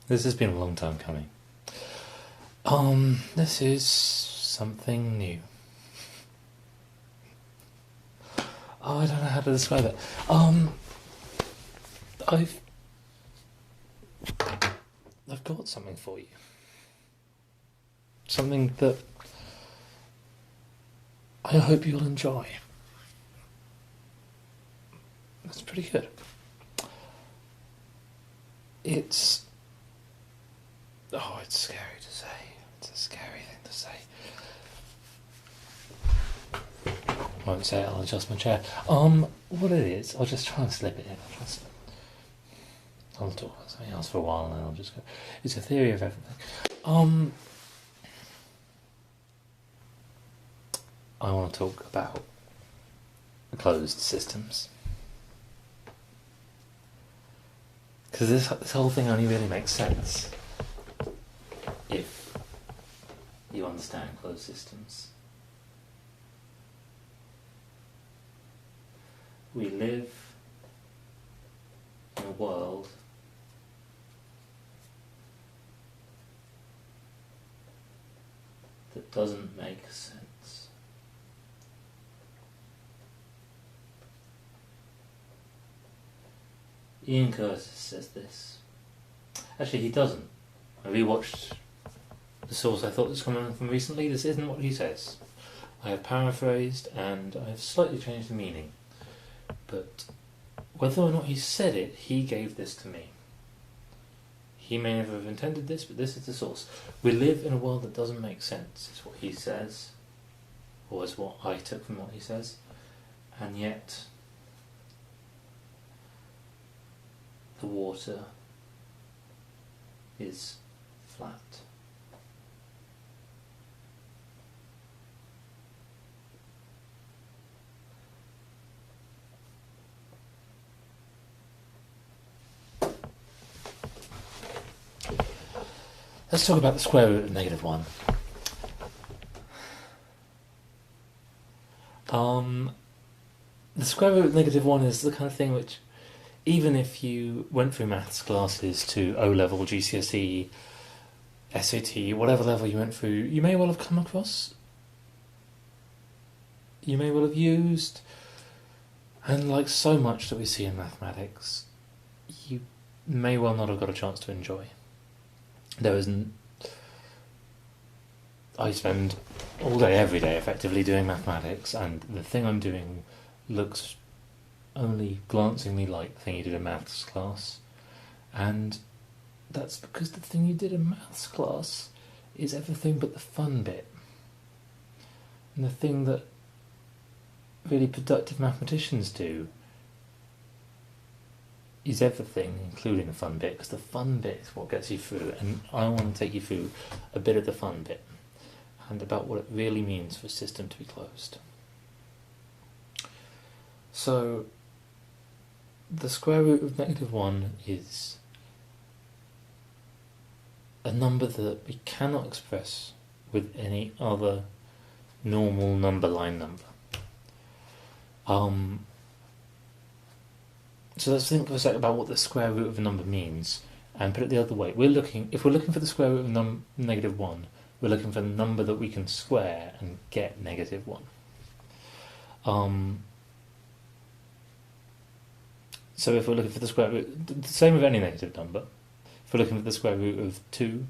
This has been a long time coming. This is something new. Oh, I don't know how to describe it. I've got something for you. Something that I hope you'll enjoy. That's pretty good. It's scary to say. It's a scary thing to say. I won't say it, I'll adjust my chair. What it is, I'll just try and slip it in. I'll talk about something else for a while and then I'll just go. It's a theory of everything. I want to talk about closed systems. Because this whole thing only really makes sense if you understand closed systems. We live in a world that doesn't make sense. Ian Curtis says this. Actually, he doesn't. I rewatched the source I thought was coming from recently. This isn't what he says. I have paraphrased and I have slightly changed the meaning. But whether or not he said it, he gave this to me. He may never have intended this, but this is the source. We live in a world that doesn't make sense, is what he says, or is what I took from what he says, and yet the water is flat. Let's talk about the square root of -1. The square root of -1 is the kind of thing which, even if you went through maths classes to O-level, GCSE, SAT, whatever level you went through, you may well have come across, you may well have used, and like so much that we see in mathematics, you may well not have got a chance to enjoy. There isn't. I spend all day, every day, effectively doing mathematics, and the thing I'm doing looks only glancingly like the thing you did in maths class, and that's because the thing you did in maths class is everything but the fun bit, and the thing that really productive mathematicians do is everything, including the fun bit, because the fun bit is what gets you through, and I want to take you through a bit of the fun bit, and about what it really means for a system to be closed. So, the square root of -1 is a number that we cannot express with any other normal number line number. So let's think for a sec about what the square root of a number means, and put it the other way. If we're looking for the square root of -1, we're looking for the number that we can square and get -1. So if we're looking for the square root, the same with any negative number. If we're looking for the square root of 2,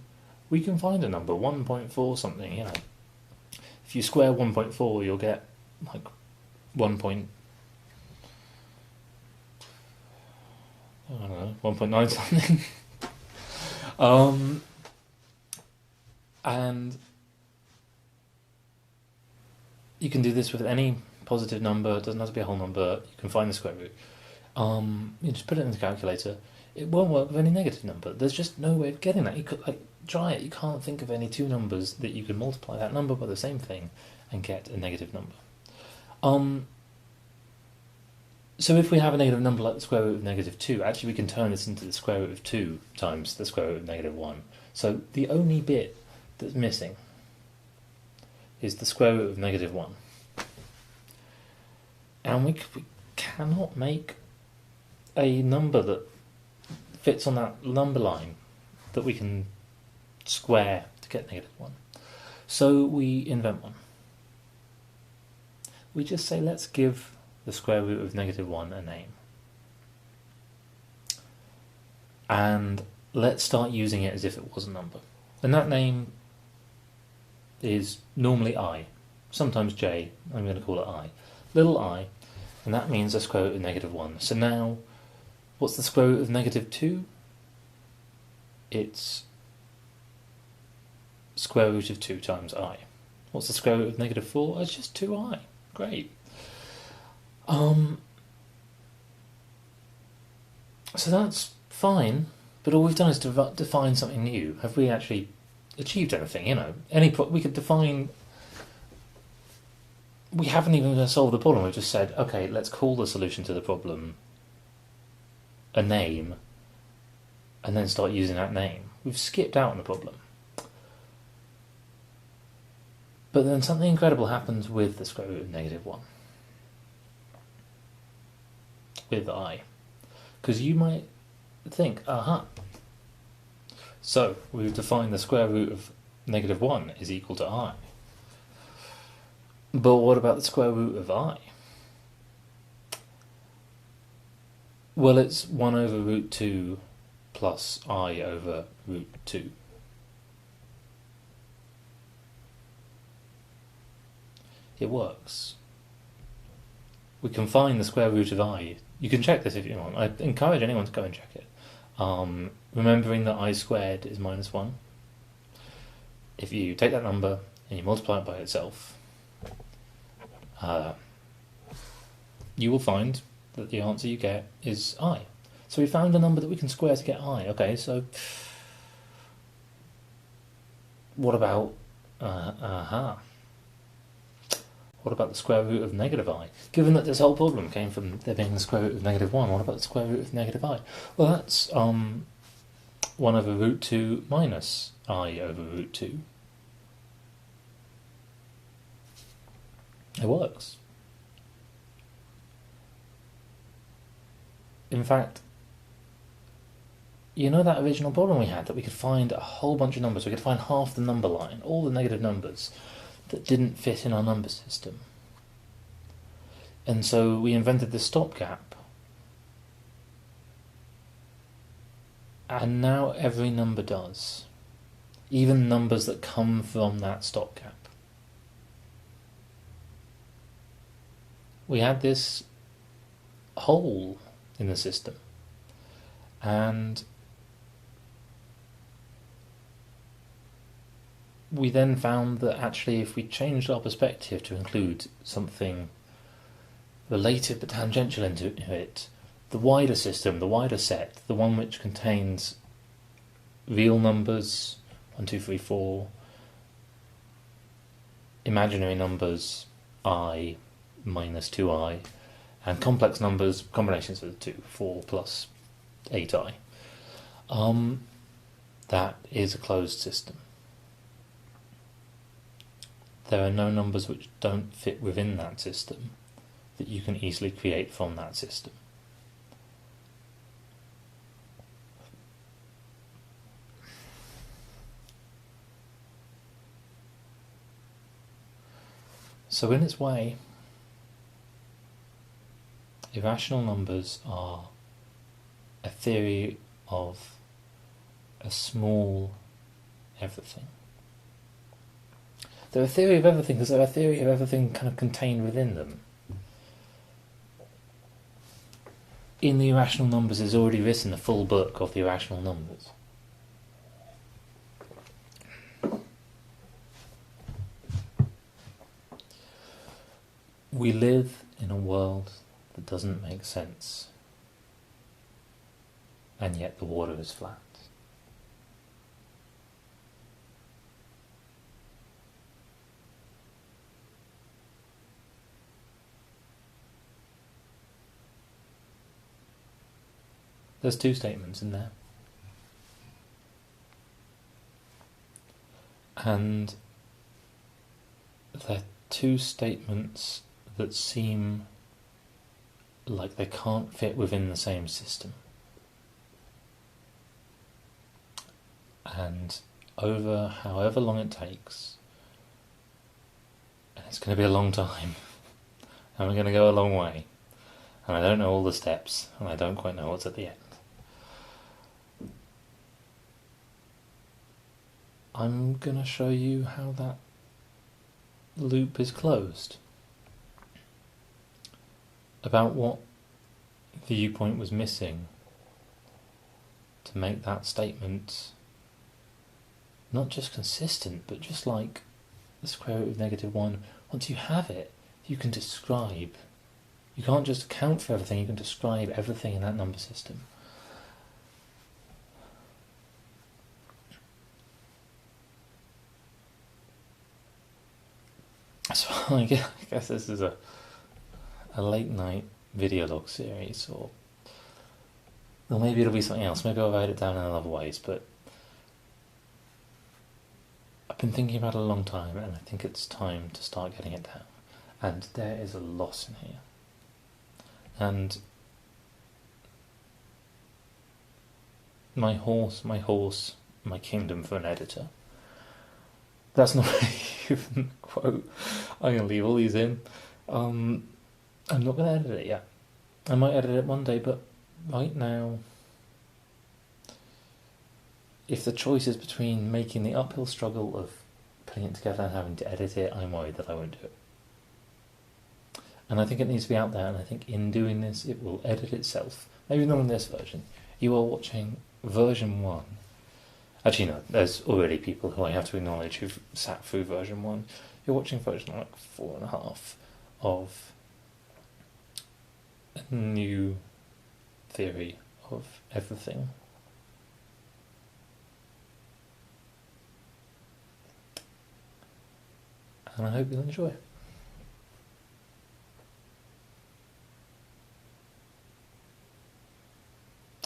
we can find a number, 1.4 something, you know. If you square 1.4, you'll get like 1.9 something. And you can do this with any positive number. It doesn't have to be a whole number. You can find the square root. You just put it in the calculator. It won't work with any negative number. There's just no way of getting that. You could try it. You can't think of any two numbers that you could multiply that number by the same thing and get a negative number. So if we have a negative number like the square root of -2, actually we can turn this into the square root of 2 times the square root of -1. So the only bit that's missing is the square root of -1. And we cannot make a number that fits on that number line that we can square to get -1. So we invent one. We just say, let's give the square root of -1 a name. And let's start using it as if it was a number. And that name is normally I, sometimes J, I'm going to call it I. Little I, and that means the square root of -1. So now, what's the square root of -2? It's square root of 2 times I. What's the square root of -4? It's just 2I. Great. So that's fine, but all we've done is define something new. Have we actually achieved anything? We could define. We haven't even solved the problem. We've just said, okay, let's call the solution to the problem a name, and then start using that name. We've skipped out on the problem. But then something incredible happens with the square root of -1. With I. Because you might think, aha. So, we've defined the square root of -1 is equal to I. But what about the square root of I? Well, it's 1 over root 2 plus I over root 2. It works. We can find the square root of I. You can check this if you want. I encourage anyone to go and check it. Remembering that I squared is -1. If you take that number and you multiply it by itself, you will find that the answer you get is I. So we found a number that we can square to get I. Okay, so what about what about the square root of -I? Given that this whole problem came from there being the square root of -1, what about the square root of -I? Well, that's 1 over root 2 minus I over root 2. It works. In fact, you know that original problem we had, that we could find a whole bunch of numbers, we could find half the number line, all the negative numbers that didn't fit in our number system. And so we invented the stopgap. And now every number does. Even numbers that come from that stopgap. We had this hole in the system. And we then found that actually if we changed our perspective to include something related but tangential into it, the wider system, the wider set, the one which contains real numbers, 1, 2, 3, 4, imaginary numbers, I minus 2I, and complex numbers, combinations of the two, 4 plus 8I. That is a closed system. There are no numbers which don't fit within that system that you can easily create from that system. So in its way, irrational numbers are a theory of a small everything. They're a theory of everything because they're a theory of everything kind of contained within them. In the irrational numbers is already written a full book of the irrational numbers. We live in a world that doesn't make sense, and yet the water is flat. There's two statements in there. And they're two statements that seem like they can't fit within the same system. and over however long it takes, and it's going to be a long time, and we're going to go a long way, and I don't know all the steps, and I don't quite know what's at the end. I'm going to show you how that loop is closed. About what viewpoint was missing to make that statement not just consistent, but just like the square root of -1. Once you have it, you can describe. You can't just account for everything, you can describe everything in that number system. So I guess this is a late night video log series, or maybe it'll be something else. Maybe I'll write it down in other ways, but I've been thinking about it a long time, and I think it's time to start getting it down. And there is a lot in here. And my horse, my kingdom for an editor. That's not even a quote. I'm going to leave all these in. I'm not going to edit it yet. I might edit it one day, but right now, if the choice is between making the uphill struggle of putting it together and having to edit it, I'm worried that I won't do it. And I think it needs to be out there, and I think in doing this, it will edit itself. Maybe not in this version. You are watching version 1. Actually, no, there's already people who I have to acknowledge who've sat through version 1. You're watching version like 4.5 of a new theory of everything. And I hope you'll enjoy it.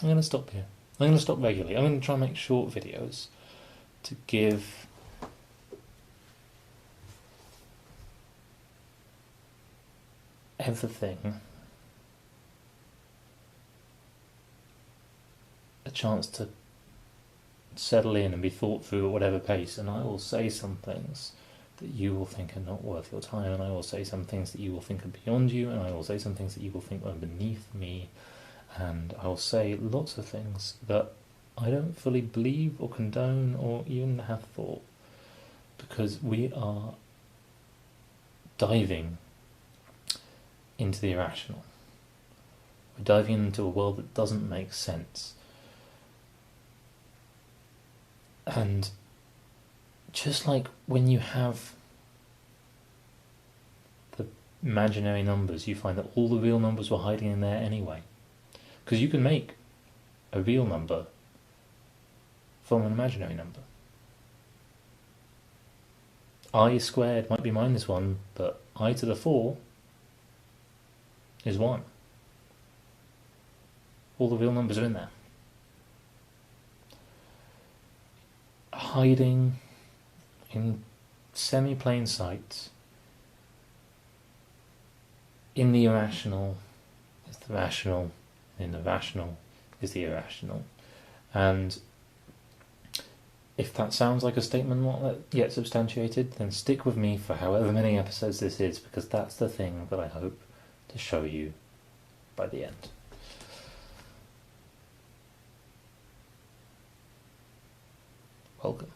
I'm going to stop here. I'm going to stop regularly. I'm going to try and make short videos to give everything a chance to settle in and be thought through at whatever pace, and I will say some things that you will think are not worth your time, and I will say some things that you will think are beyond you, and I will say some things that you will think are beneath me, and I will say lots of things that I don't fully believe or condone or even have thought, because we are diving into the irrational. We're diving into a world that doesn't make sense. And just like when you have the imaginary numbers, you find that all the real numbers were hiding in there anyway. Because you can make a real number from an imaginary number. I squared might be -1, but I to the 4 is 1. All the real numbers are in there. Hiding in semi-plain sight in the irrational is the rational, in the rational is the irrational. And if that sounds like a statement not yet substantiated, then stick with me for however many episodes this is, because that's the thing that I hope to show you by the end. Welcome.